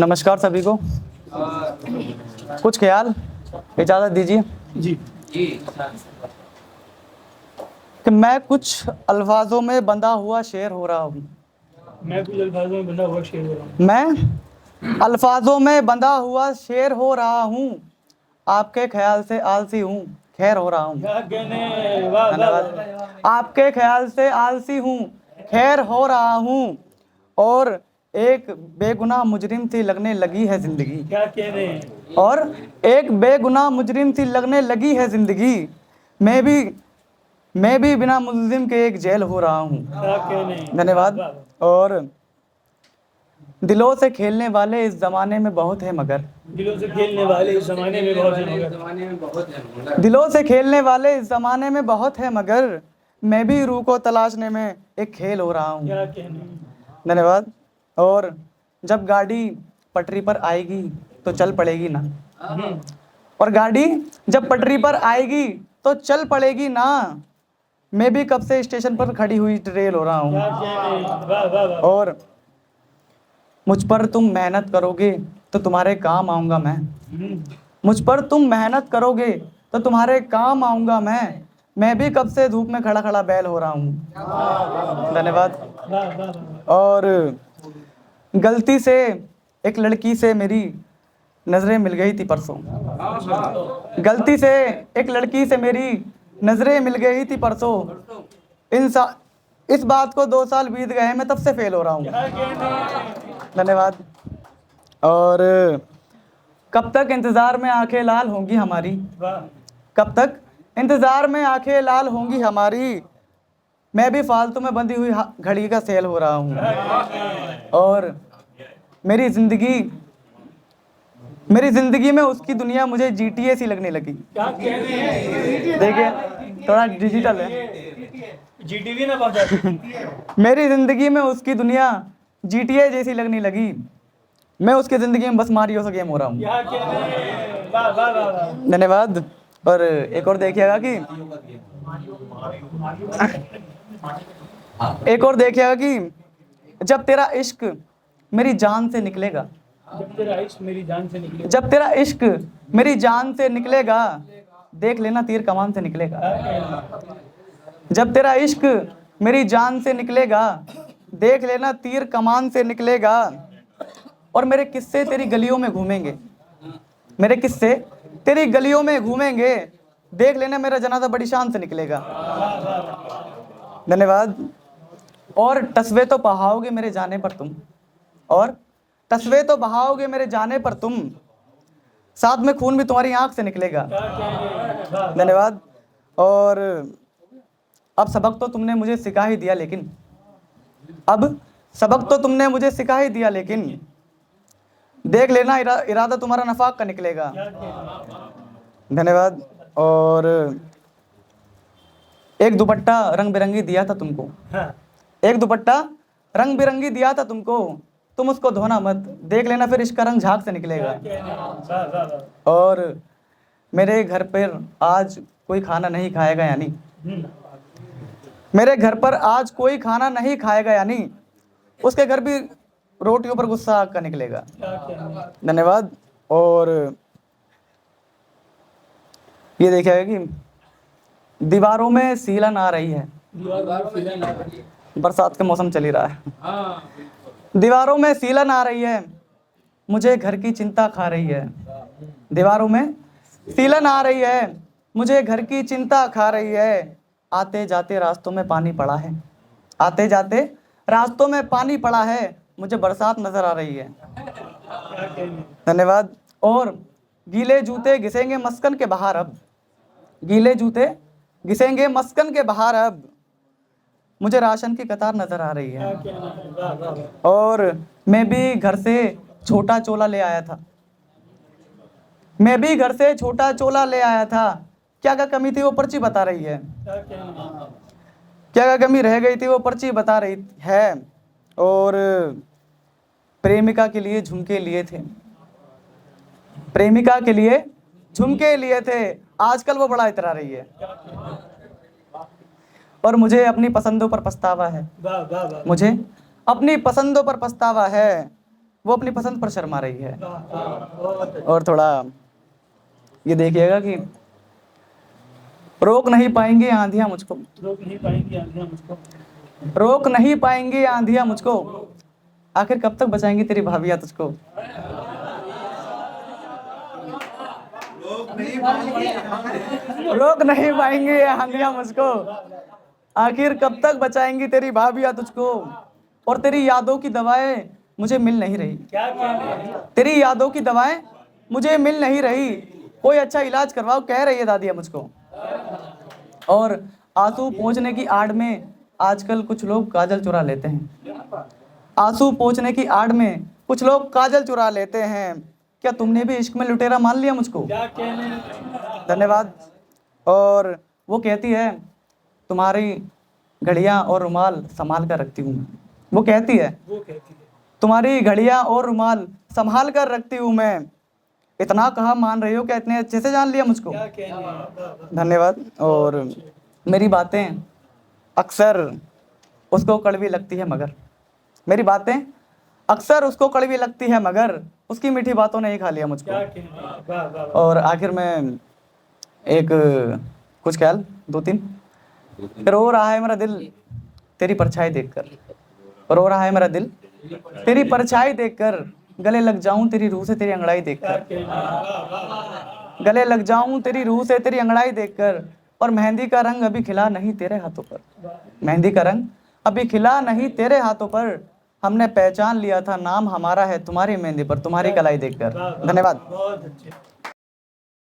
नमस्कार सभी को। कुछ ख्याल इजाज़त दीजिए जी कि मैं कुछ अल्फाजों में बंधा हुआ शेर हो रहा हूँ। मैं कुछ अल्फाजों में बंधा हुआ शेर हो रहा हूँ। मैं अल्फाजों में बंधा हुआ शेर हो रहा हूँ, आपके ख्याल से आलसी हूँ, खैर हो रहा हूँ। क्या कहने, वाह वाह धन्यवाद। वाह। आपके ख्याल से आलसी हूँ, खैर हो रहा हूँ, और एक बेगुनाह मुजरिम सी लगने लगी है जिंदगी। क्या कहने, और एक बेगुनाह मुजरिम सी लगने लगी है जिंदगी। मैं भी बिना मुल्जिम के एक जेल हो रहा हूँ। क्या कहने। धन्यवाद। वाह, वाह। और दिलों से खेलने वाले इस जमाने में बहुत है मगर, दिलों से खेलने वाले इस जमाने में बहुत हैं मगर, दिलों से खेलने वाले इस जमाने में बहुत है मगर, मैं भी रूह को तलाशने में एक खेल हो रहा हूँ। क्या कहने। धन्यवाद। और जब गाड़ी पटरी पर आएगी तो चल पड़ेगी ना, और गाड़ी जब पटरी पर आएगी तो चल पड़ेगी ना, मैं भी कब से स्टेशन पर खड़ी हुई रेल हो रहा हूँ। क्या कहने, वाह वाह वाह। और मुझ पर तुम मेहनत करोगे तो तुम्हारे काम आऊँगा मैं, मुझ पर तुम मेहनत करोगे तो तुम्हारे काम आऊँगा मैं भी कब से धूप में खड़ा खड़ा बैल हो रहा हूँ। धन्यवाद। वाह वाह वाह। और गलती से एक लड़की से मेरी नज़रें मिल गई थी परसों, गलती से एक लड़की से मेरी नज़रें मिल गई थी परसों। इस बात को 2 साल बीत गए हैं, मैं तब से फेल हो रहा हूँ। क्या कहने। धन्यवाद। और कब तक इंतज़ार में आंखें लाल होंगी हमारी, वाह। कब तक इंतज़ार में आंखें लाल होंगी हमारी, मैं भी फालतू में बंधी हुई घड़ी का सेल हो रहा हूँ। और मेरी ज़िंदगी में उसकी दुनिया मुझे GTA सी लगने लगी। क्या कहने। देखिए थोड़ा डिजिटल है। GTV ना पहुंचा। मेरी ज़िंदगी में उसकी दुनिया GTA जैसी लगने लगी, मैं उसकी ज़िंदगी में बस मारियो सा गेम हो रहा हूँ। क्या कहने, वाह वाह वाह वाह। धन्यवाद। और एक और देखिएगा कि जब तेरा इश्क मेरी जान से निकलेगा, जब तेरा इश्क मेरी जान से निकले, जब तेरा इश्क मेरी जान से निकलेगा, देख लेना तीर कमान से निकलेगा। जब तेरा इश्क मेरी जान से निकलेगा, देख लेना तीर कमान से निकलेगा, और मेरे किस्से तेरी गलियों में घूमेंगे, मेरे किस्से तेरी गलियों में घूमेंगे, देख लेना मेरा जनाजा बड़ी शान से निकलेगा। धन्यवाद। और तस्वे तो बहाओगे मेरे जाने पर तुम, और तस्वे तो बहाओगे मेरे जाने पर तुम, साथ में खून भी तुम्हारी आंख से निकलेगा। धन्यवाद। और अब सबक तो तुमने मुझे सिखा ही दिया, लेकिन अब सबक तो तुमने मुझे सिखा ही दिया, लेकिन देख लेना इरादा तुम्हारा नफाक का निकलेगा। धन्यवाद। और एक दुपट्टा रंग बिरंगी दिया था तुमको, एक दुपट्टा रंग बिरंगी दिया था तुमको, तुम उसको धोना मत, देख लेना फिर इसका रंग झाग से निकलेगा। और मेरे घर पर आज कोई खाना नहीं खाएगा, यानी मेरे घर पर आज कोई खाना नहीं खाएगा, यानी उसके घर भी रोटियों पर गुस्सा आग का निकलेगा। धन्यवाद। और ये देखिएगा कि दीवारों में सीलन आ रही है, बरसात का मौसम चल ही रहा है। दीवारों में सीलन आ रही है, मुझे घर की चिंता खा रही है। दीवारों में सीलन आ रही है, मुझे घर की चिंता खा रही है, आते जाते रास्तों में पानी पड़ा है, आते जाते रास्तों में पानी पड़ा है, मुझे बरसात नजर आ रही है। धन्यवाद। और गीले जूते घिसेंगे मस्कन के बाहर अब, गीले जूते घिसेंगे मस्कन के बाहर अब, मुझे राशन की कतार नजर आ रही है। और मैं भी घर से छोटा चोला ले आया था, मैं भी घर से छोटा चोला ले आया था, क्या क्या कमी थी वो पर्ची बता रही है, क्या क्या कमी रह गई थी वो पर्ची बता रही है। और प्रेमिका के लिए झुमके लिए थे, प्रेमिका के लिए झुमके लिए थे, आजकल वो बड़ा इतरा रही है। और मुझे अपनी पसंदों पर पछतावा है, मुझे अपनी पसंदों पर पछतावा है, वो अपनी पसंद पर शर्मा रही है। बहुत और थोड़ा ये देखिएगा कि रोक नहीं पाएंगी आंधियां मुझको, रोक नहीं पाएंगी आंधियां मुझको, रोक नहीं पाएंगी आंधियां मुझको, आखिर कब तक बचाएंगी तेरी भाभियां तुझको। रोक नहीं पाएंगी आंधियां मुझको, आखिर कब तक बचाएंगी तेरी भाभियां तुझको। और तेरी यादों की दवाएं मुझे मिल नहीं रही, क्या कह रहे हैं? तेरी यादों की दवाएं मुझे मिल नहीं रही, कोई अच्छा इलाज करवाओ कह रही है दादिया मुझको। और आंसू पोंछने की आड़ में आजकल कुछ लोग काजल चुरा लेते हैं, आंसू पोंछने की आड़ में कुछ लोग काजल चुरा लेते हैं। क्या तुमने भी इश्क में लुटेरा मान लिया मुझको। क्या कह रहे हैं? धन्यवाद। और वो कहती है तुम्हारी घड़ियां और रुमाल संभाल कर रखती हूँ, वो कहती है वो कहती है तुम्हारी घड़ियां और रुमाल संभाल कर रखती हूँ मैं। इतना कहा मान रही हो, क्या इतने अच्छे से जान लिया मुझको। क्या कह रहे हैं? धन्यवाद। और मेरी बातें अक्सर उसको कड़वी लगती है मगर, मेरी बातें अक्सर उसको कड़वी लगती है मगर उसकी मीठी बातों ने ही खा लिया मुझको। क्या कह रहे हैं? वाह वाह वाह। और आखिर में एक कुछ ख्याल दो तीन। रो रहा है मेरा दिल तेरी परछाई देखकर, रो रहा है मेरा दिल तेरी परछाई देखकर, गले लग जाऊं तेरी रूह से तेरी अंगड़ाई क्या देखकर, कह रहे हैं? वाह वाह वाह। गले लग जाऊं तेरी रूह से तेरी अंगड़ाई देखकर। और मेहंदी का रंग अभी खिला नहीं तेरे हाथों पर, मेहंदी का रंग अभी खिला नहीं तेरे हाथों पर, हमने पहचान लिया था नाम हमारा है तुम्हारी मेहंदी पर, तुम्हारी कलाई देखकर। धन्यवाद। बहुत अच्छे।